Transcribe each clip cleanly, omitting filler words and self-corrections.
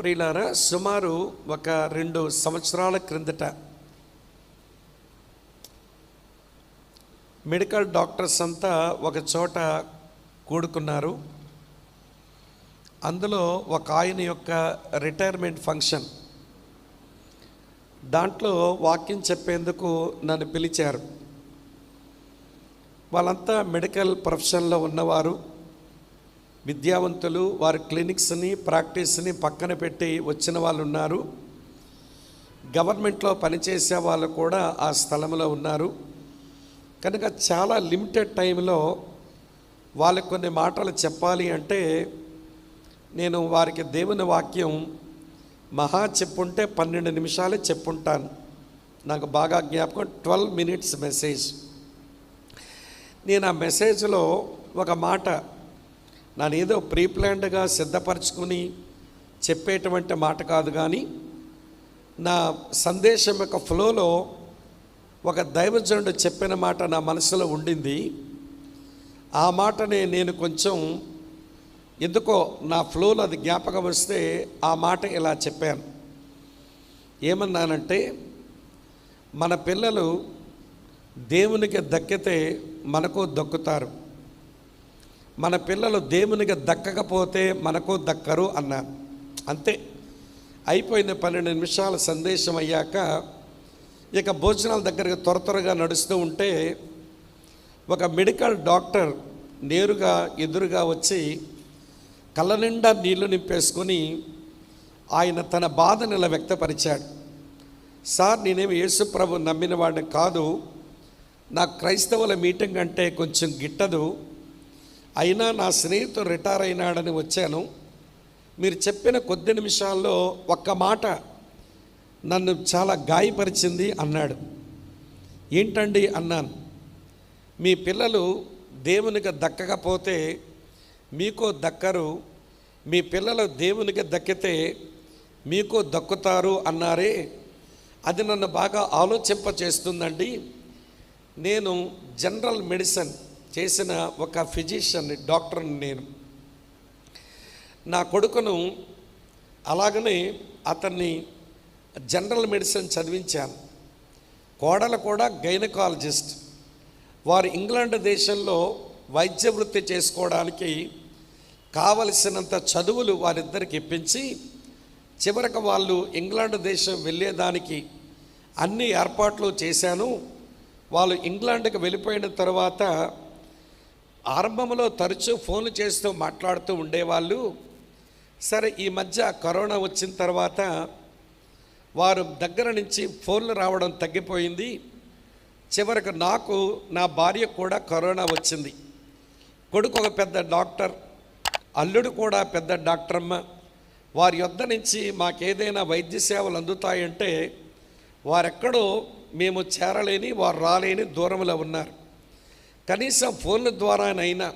ప్రియులారా, సుమారు ఒక 2 సంవత్సరాల క్రిందట మెడికల్ డాక్టర్స్ అంతా ఒక చోట కూడుకున్నారు. అందులో ఒక ఆయన యొక్క రిటైర్మెంట్ ఫంక్షన్, దాంట్లో వాక్యం చెప్పేందుకు నన్ను పిలిచారు. వాళ్ళంతా మెడికల్ ప్రొఫెషన్లో ఉన్నవారు, విద్యావంతులు. వారి క్లినిక్స్ని ప్రాక్టీస్ని పక్కన పెట్టి వచ్చిన వాళ్ళు ఉన్నారు. గవర్నమెంట్లో పనిచేసే వాళ్ళు కూడా ఆ స్థలంలో ఉన్నారు. కనుక చాలా లిమిటెడ్ టైంలో వాళ్ళకి కొన్ని మాటలు చెప్పాలి అంటే నేను వారికి దేవుని వాక్యం మహా చెప్పుంటే 12 నిమిషాలే చెప్పుంటాను. నాకు బాగా జ్ఞాపకం, 12 minutes మెసేజ్. నేను ఆ మెసేజ్లో ఒక మాట, నేను ఏదో ప్రీప్లాన్డ్గా సిద్ధపరచుకుని చెప్పేటువంటి మాట కాదు, కానీ నా సందేశం యొక్క ఫ్లోలో ఒక దైవజనుడు చెప్పిన మాట నా మనసులో ఉండింది. ఆ మాటనే నేను కొంచెం ఎందుకో నా ఫ్లోలో అది జ్ఞాపకం వస్తే ఆ మాట ఇలా చెప్పాను. ఏమన్నానంటే, మన పిల్లలు దేవునికి దక్కితే మనకు దక్కుతారు, మన పిల్లలు దేవునికి దక్కకపోతే మనకు దక్కరు అన్నాను. అంతే, అయిపోయింది. 12 నిమిషాల సందేశం అయ్యాక ఇక భోజనాల దగ్గరికి త్వరగా నడుస్తూ ఉంటే ఒక మెడికల్ డాక్టర్ నేరుగా ఎదురుగా వచ్చి కళ్ళ నిండా నీళ్లు నింపేసుకొని ఆయన తన బాధను ఇలా వ్యక్తపరిచాడు. సార్, నేనేమి యేసు ప్రభు నమ్మిన వాడిని కాదు, నాకు క్రైస్తవుల మీటింగ్ అంటే కొంచెం గిట్టదు, అయినా నా స్నేహితుడు రిటైర్ అయినాడని వచ్చాను. మీరు చెప్పిన కొద్ది నిమిషాల్లో ఒక్క మాట నన్ను చాలా గాయపరిచింది అన్నాడు. ఏంటండి అన్నాను. మీ పిల్లలు దేవునికి దక్కకపోతే మీకు దక్కరు, మీ పిల్లలు దేవునికి దక్కితే మీకు దక్కుతారు అన్నారే, అది నన్ను బాగా ఆలోచింపచేస్తుందండి. నేను జనరల్ మెడిసిన్ చేసిన ఒక ఫిజిషియన్ డాక్టర్ని. నేను నా కొడుకును అలాగనే అతన్ని జనరల్ మెడిసిన్ చదివించాను. కోడలు కూడా గైనకాలజిస్ట్. వారు ఇంగ్లాండ్ దేశంలో వైద్య వృత్తి చేసుకోవడానికి కావలసినంత చదువులు వారిద్దరికి ఇప్పించి చివరికి వాళ్ళు ఇంగ్లాండ్ దేశం వెళ్ళేదానికి అన్ని ఏర్పాట్లు చేశాను. వాళ్ళు ఇంగ్లాండ్కి వెళ్ళిపోయిన తర్వాత ఆరంభంలో తరచూ ఫోన్లు చేస్తూ మాట్లాడుతూ ఉండేవాళ్ళు. సరే, ఈ మధ్య కరోనా వచ్చిన తర్వాత వారు దగ్గర నుంచి ఫోన్లు రావడం తగ్గిపోయింది. చివరికి నాకు, నా భార్య కూడా కరోనా వచ్చింది. కొడుకు ఒక పెద్ద డాక్టర్, అల్లుడు కూడా పెద్ద డాక్టరమ్మ. వారి యొద్ద నుంచి మాకేదైనా వైద్య సేవలు అందుతాయంటే వారెక్కడో మేము చేరలేని, వారు రాలేని దూరంలో ఉన్నారు. కనీసం ఫోన్ల ద్వారానైనా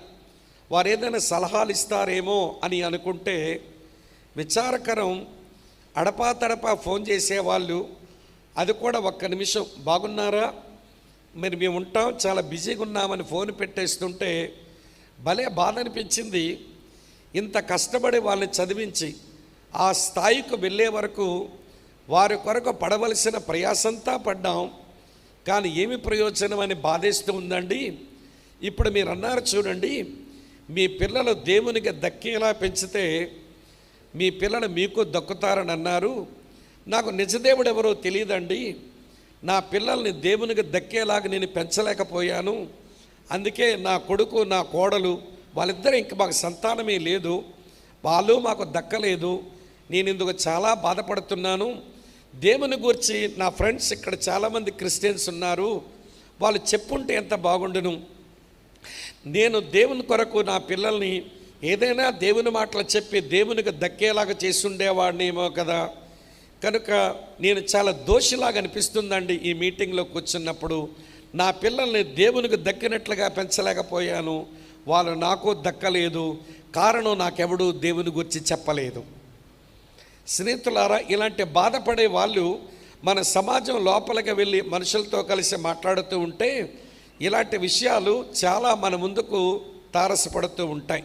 వారు ఏదైనా సలహాలు ఇస్తారేమో అని అనుకుంటే విచారకరం. అడపాతడపా ఫోన్ చేసేవాళ్ళు, అది కూడా 1 నిమిషం, బాగున్నారా, మరి మేము ఉంటాం, చాలా బిజీగా ఉన్నామని ఫోన్ పెట్టేస్తుంటే భలే బాధ అనిపించింది. ఇంత కష్టపడి వాళ్ళని చదివించి ఆ స్థాయికి వెళ్ళే వరకు వారి కొరకు పడవలసిన ప్రయాసంతా పడ్డాం, కానీ ఏమి ప్రయోజనం అని బాధేస్తూ ఉందండి. ఇప్పుడు మీరు అన్నారు చూడండి, మీ పిల్లలు దేవునికి దక్కేలా పెంచితే మీ పిల్లలు మీకు దక్కుతారని అన్నారు. నాకు నిజదేవుడు ఎవరో తెలియదండి. నా పిల్లల్ని దేవునికి దక్కేలాగా నేను పెంచలేకపోయాను. అందుకే నా కొడుకు, నా కోడలు వాళ్ళిద్దరూ ఇంక మాకు సంతానమే లేదు, వాళ్ళు మాకు దక్కలేదు. నేను ఇందుకు చాలా బాధపడుతున్నాను. దేవుని గురించి నా ఫ్రెండ్స్ ఇక్కడ చాలామంది క్రిస్టియన్స్ ఉన్నారు, వాళ్ళు చెప్పుంటే ఎంత బాగుండును. నేను దేవుని కొరకు నా పిల్లల్ని ఏదైనా దేవుని మాటలు చెప్పి దేవునికి దక్కేలాగా చేసుండేవాడినేమో కదా. కనుక నేను చాలా దోషిలాగా అనిపిస్తుందండి ఈ మీటింగ్లో కూర్చున్నప్పుడు. నా పిల్లల్ని దేవునికి దక్కినట్లుగా పెంచలేకపోయాను, వాళ్ళు నాకు దక్కలేదు. కారణం, నాకెవడూ దేవుని గురించి చెప్పలేదు. స్నేహితులారా, ఇలాంటి బాధపడే వాళ్ళు మన సమాజం లోపలికి వెళ్ళి మనుషులతో కలిసి మాట్లాడుతూ ఉంటే ఇలాంటి విషయాలు చాలా మన ముందుకు తారసపడుతూ ఉంటాయి.